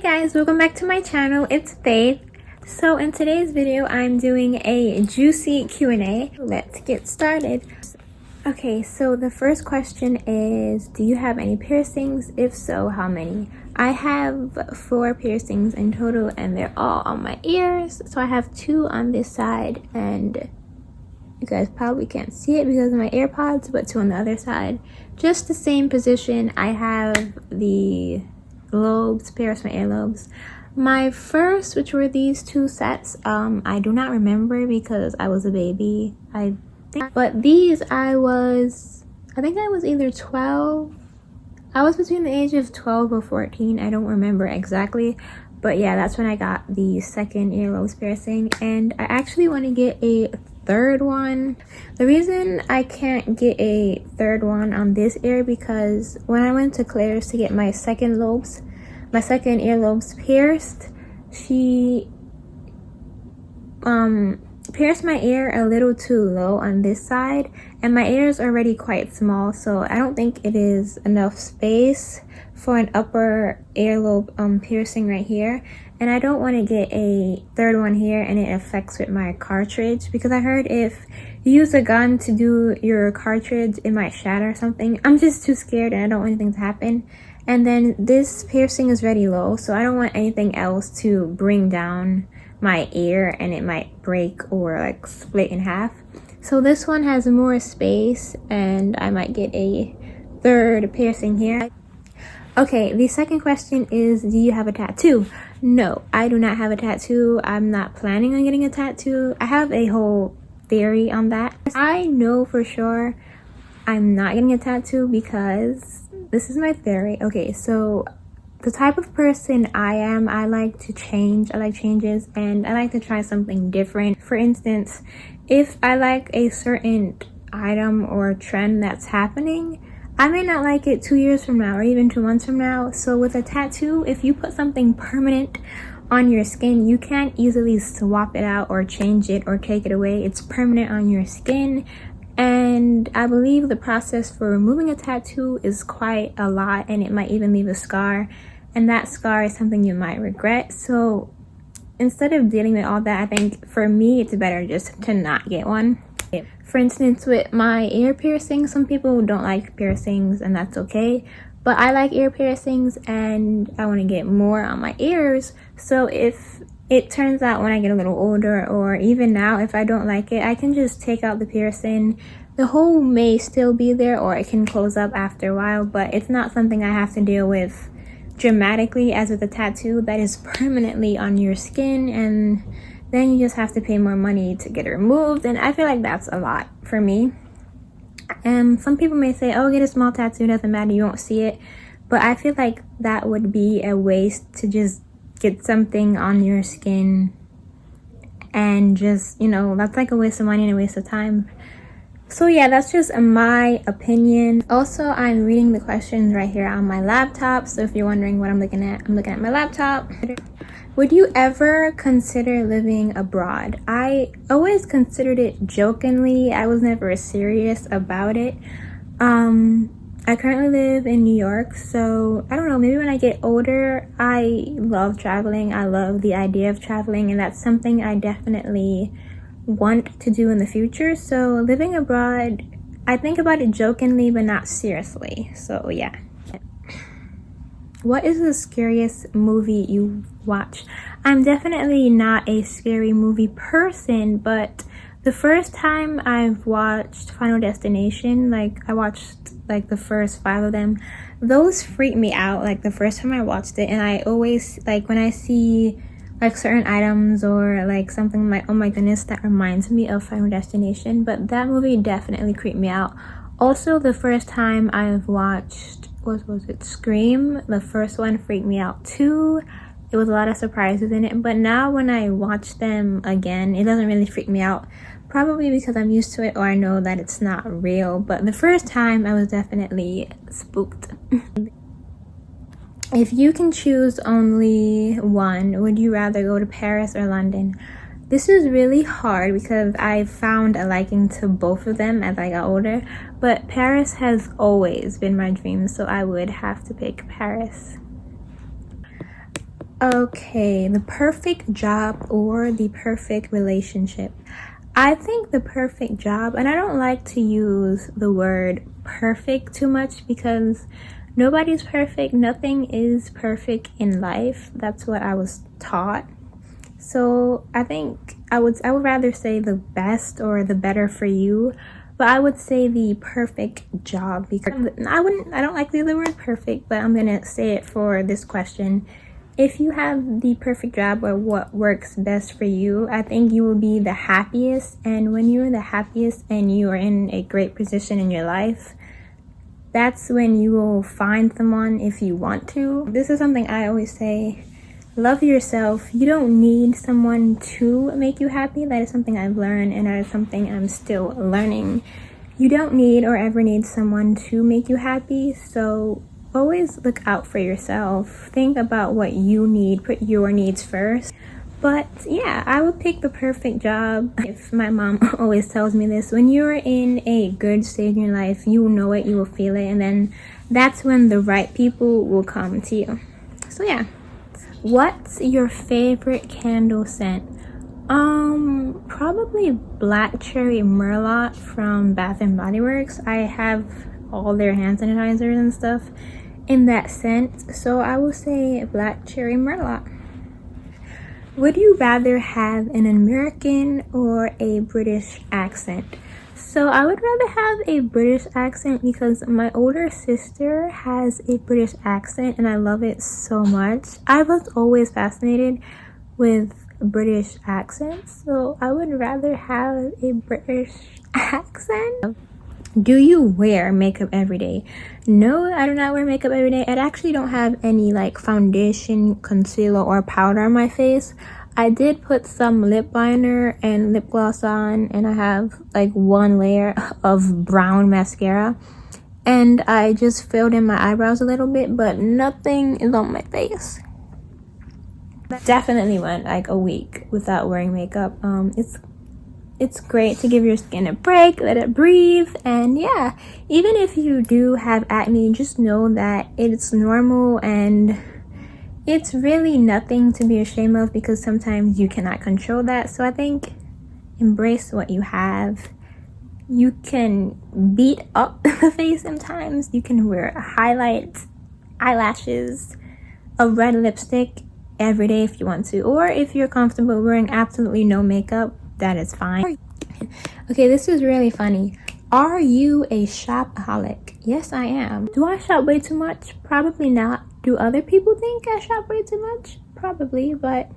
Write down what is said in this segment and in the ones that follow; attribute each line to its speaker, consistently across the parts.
Speaker 1: guys, welcome back to my channel. It's Faith. So in today's video I'm doing a juicy Q&A. Let's get started. Okay, so the first question is, do you have any piercings? If so, how many? I have 4 piercings in total and they're all on my ears. So I have 2 on this side and you guys probably can't see it because of my AirPods, but 2 on the other side. Just the same position. I have the lobes, pierce my earlobes. My first, which were these 2 sets, I do not remember because I was a baby, I think. But these I think I was either 12. I was between the age of 12 or 14. I don't remember exactly. But yeah, that's when I got the second earlobe piercing. And I actually want to get a third one. The reason I can't get a third one on this ear because when I went to Claire's to get my second earlobes pierced, she pierced my ear a little too low on this side, and my ear is already quite small, so I don't think it is enough space for an upper earlobe piercing right here. And I don't want to get a third one here and it affects with my cartridge, because I heard if you use a gun to do your cartridge it might shatter or something. I'm just too scared and I don't want anything to happen. And then this piercing is already low, so I don't want anything else to bring down my ear and it might break or like split in half. So this one has more space and I might get a third piercing here. Okay, the second question is, do you have a tattoo? No, I do not have a tattoo. I'm not planning on getting a tattoo. I have a whole theory on that. I know for sure I'm not getting a tattoo because this is my theory. Okay, so the type of person I am, I like to change. I like changes and I like to try something different. For instance, if I like a certain item or trend that's happening, I may not like it 2 years from now or even 2 months from now. So with a tattoo, if you put something permanent on your skin, you can't easily swap it out or change it or take it away. It's permanent on your skin. And I believe the process for removing a tattoo is quite a lot, and it might even leave a scar. And that scar is something you might regret. So instead of dealing with all that, I think for me it's better just to not get one. For instance, with my ear piercings, some people don't like piercings and that's okay. But I like ear piercings and I want to get more on my ears. So if it turns out when I get a little older or even now, if I don't like it, I can just take out the piercing. The hole may still be there or it can close up after a while, but it's not something I have to deal with dramatically as with a tattoo that is permanently on your skin, and then you just have to pay more money to get it removed, and I feel like that's a lot for me. And some people may say, oh, get a small tattoo, doesn't matter, you won't see it. But I feel like that would be a waste to just get something on your skin and just, you know, that's like a waste of money and a waste of time. So yeah, that's just my opinion. Also, I'm reading the questions right here on my laptop, so if you're wondering what I'm looking at my laptop. Would you ever consider living abroad? I always considered it jokingly. I was never serious about it. I currently live in New York, so I don't know, maybe when I get older, I love traveling. I love the idea of traveling, and that's something I definitely want to do in the future. So living abroad, I think about it jokingly but not seriously. So yeah. What is the scariest movie you watched? I'm definitely not a scary movie person, but the first time I've watched Final Destination, like I watched like the first 5 of them, those freak me out like the first time I watched it. And I always, like when I see like certain items or like something like, oh my goodness, that reminds me of Final Destination. But that movie definitely creeped me out. Also, the first time I've watched, what was it, Scream, the first one freaked me out too. It was a lot of surprises in it, but now when I watch them again, it doesn't really freak me out, probably because I'm used to it or I know that it's not real. But the first time I was definitely spooked. If you can choose only one, would you rather go to Paris or London? This is really hard because I found a liking to both of them as I got older, but Paris has always been my dream, so I would have to pick Paris. Okay, the perfect job or the perfect relationship. I think the perfect job, and I don't like to use the word perfect too much because nobody's perfect. Nothing is perfect in life. That's what I was taught. So I think I would rather say the best or the better for you, but I would say the perfect job because I don't like the other word perfect, but I'm gonna say it for this question. If you have the perfect job or what works best for you, I think you will be the happiest. And when you're the happiest and you are in a great position in your life, that's when you will find someone if you want to. This is something I always say. Love yourself. You don't need someone to make you happy. That is something I've learned, and that is something I'm still learning. You don't need or ever need someone to make you happy. So always look out for yourself. Think about what you need. Put your needs first. But yeah, I would pick the perfect job. If my mom always tells me this, when you're in a good stage in your life, you will know it, you will feel it, and then that's when the right people will come to you. So yeah. What's your favorite candle scent? Probably Black Cherry Merlot from Bath and Body Works. I have all their hand sanitizers and stuff in that scent, so I will say Black Cherry Merlot. Would you rather have an American or a British accent? So I would rather have a British accent because my older sister has a British accent and I love it so much. I was always fascinated with British accents, so I would rather have a British accent. Do you wear makeup every day? No, I do not wear makeup every day. I actually don't have any like foundation, concealer, or powder on my face. I did put some lip liner and lip gloss on, and I have like one layer of brown mascara, and I just filled in my eyebrows a little bit, but nothing is on my face. Definitely went like a week without wearing makeup. It's great to give your skin a break, let it breathe, and yeah, even if you do have acne, just know that it's normal and it's really nothing to be ashamed of because sometimes you cannot control that. So I think embrace what you have. You can beat up the face sometimes. You can wear highlights, eyelashes, a red lipstick every day if you want to, or if you're comfortable wearing absolutely no makeup, that is fine. Okay, this is really funny. Are you a shopaholic? Yes, I am. Do I shop way too much? Probably not. Do other people think I shop way too much? Probably, but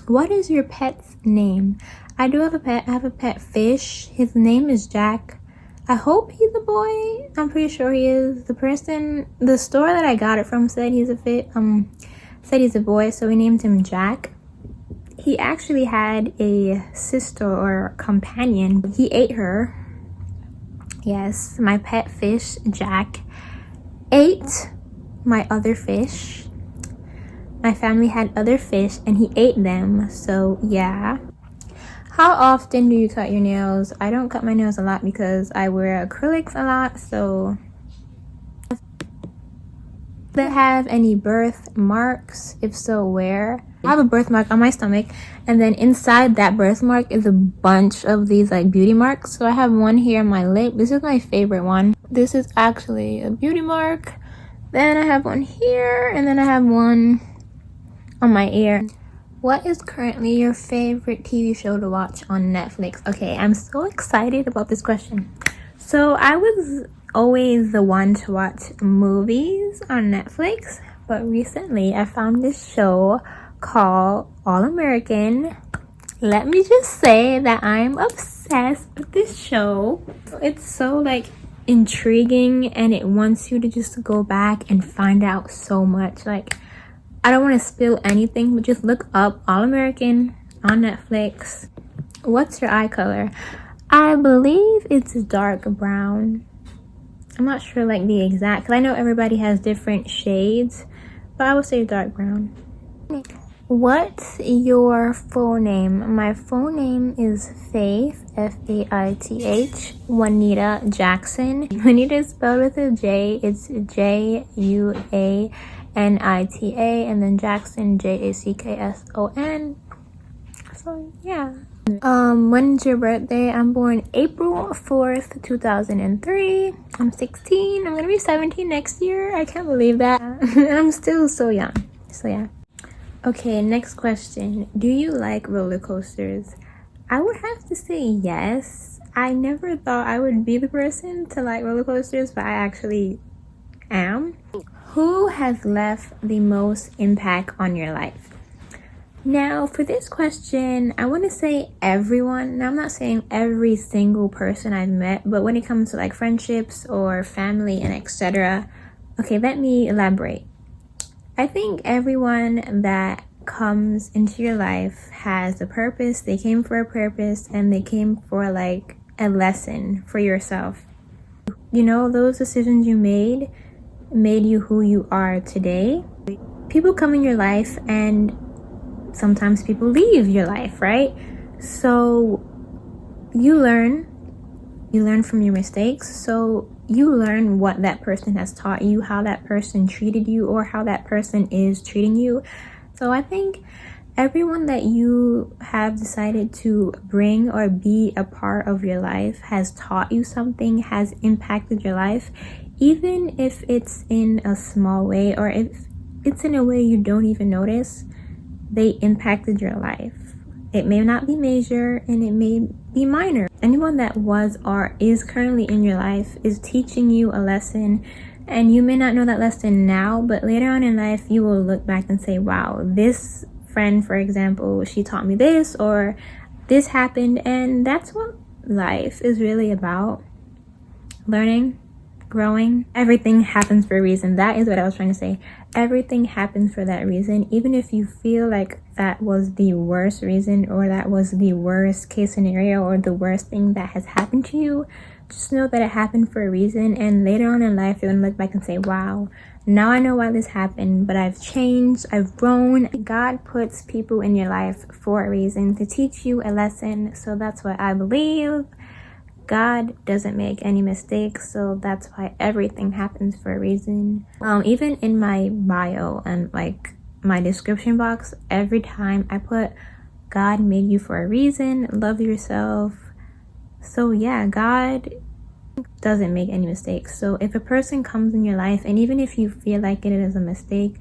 Speaker 1: what is your pet's name? I do have a pet. I have a pet fish. His name is Jack. I hope he's a boy. I'm pretty sure he is. The store that I got it from said he's a boy, so we named him Jack. He actually had a sister or companion. He ate her. Yes, my pet fish, Jack, ate my other fish. My family had other fish and he ate them, so yeah. How often do you cut your nails? I don't cut my nails a lot because I wear acrylics a lot, so. Do you have any birthmarks? If so, where? I have a birthmark on my stomach, and then inside that birthmark is a bunch of these like beauty marks. So I have one here on my lip. This is my favorite one. This is actually a beauty mark. Then I have one here, and then I have one on my ear. What is currently your favorite TV show to watch on Netflix? Okay, I'm so excited about this question. So I was always the one to watch movies on Netflix, but recently I found this show called All American. Let me just say that I'm obsessed with this show. It's so like intriguing and it wants you to just go back and find out so much. Like, I don't want to spill anything, but just look up All American on Netflix. What's your eye color? I believe it's dark brown. I'm not sure like the exact, because I know everybody has different shades, but I would say dark brown. What's your full name? My full name is Faith, F-A-I-T-H, Juanita Jackson. Juanita is spelled with a J. It's Juanita. Nita, and then Jackson, Jackson. So yeah. When's your birthday? I'm born April 4th, 2003. I'm 16. I'm gonna be 17 next year. I can't believe that. I'm still so young. So yeah. Okay, next question. Do you like roller coasters? I would have to say yes. I never thought I would be the person to like roller coasters, but I actually am. Who has left the most impact on your life? Now, for this question, I want to say everyone. Now, I'm not saying every single person I've met, but when it comes to like friendships or family and etc. Okay, let me elaborate. I think everyone that comes into your life has a purpose. They came for a purpose, and they came for like a lesson for yourself. You know, those decisions you made you who you are today. People come in your life, and sometimes people leave your life, right? So you learn from your mistakes. So you learn what that person has taught you, how that person treated you, or how that person is treating you. So I think everyone that you have decided to bring or be a part of your life has taught you something, has impacted your life, even if it's in a small way or if it's in a way you don't even notice. They impacted your life. It may not be major and it may be minor. Anyone that was or is currently in your life is teaching you a lesson, and you may not know that lesson now, but later on in life you will look back and say, wow, this friend, for example, she taught me this, or this happened. And that's what life is really about. Learning, growing. Everything happens for a reason. That is what I was trying to say. Everything happens for that reason. Even if you feel like that was the worst reason, or that was the worst case scenario, or the worst thing that has happened to you, just know that it happened for a reason. And later on in life, you're gonna look back and say, wow, now I know why this happened, but I've changed, I've grown. God puts people in your life for a reason, to teach you a lesson. So that's what I believe. God doesn't make any mistakes, so that's why everything happens for a reason. Even in my bio and like my description box, every time I put God made you for a reason, love yourself. So yeah, God doesn't make any mistakes. So if a person comes in your life, and even if you feel like it is a mistake,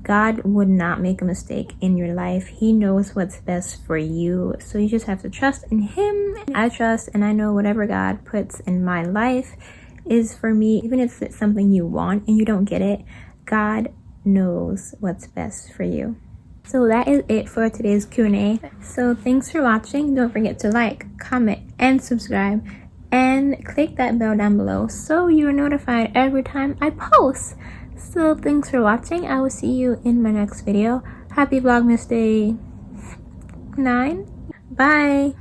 Speaker 1: God would not make a mistake in your life. He knows what's best for you. So you just have to trust in Him. I trust and I know whatever God puts in my life is for me. Even if it's something you want and you don't get it, God knows what's best for you. So that is it for today's Q&A. So thanks for watching. Don't forget to like, comment, and subscribe. And click that bell down below so you are notified every time I post. So thanks for watching. I will see you in my next video. Happy Vlogmas Day 9. Bye.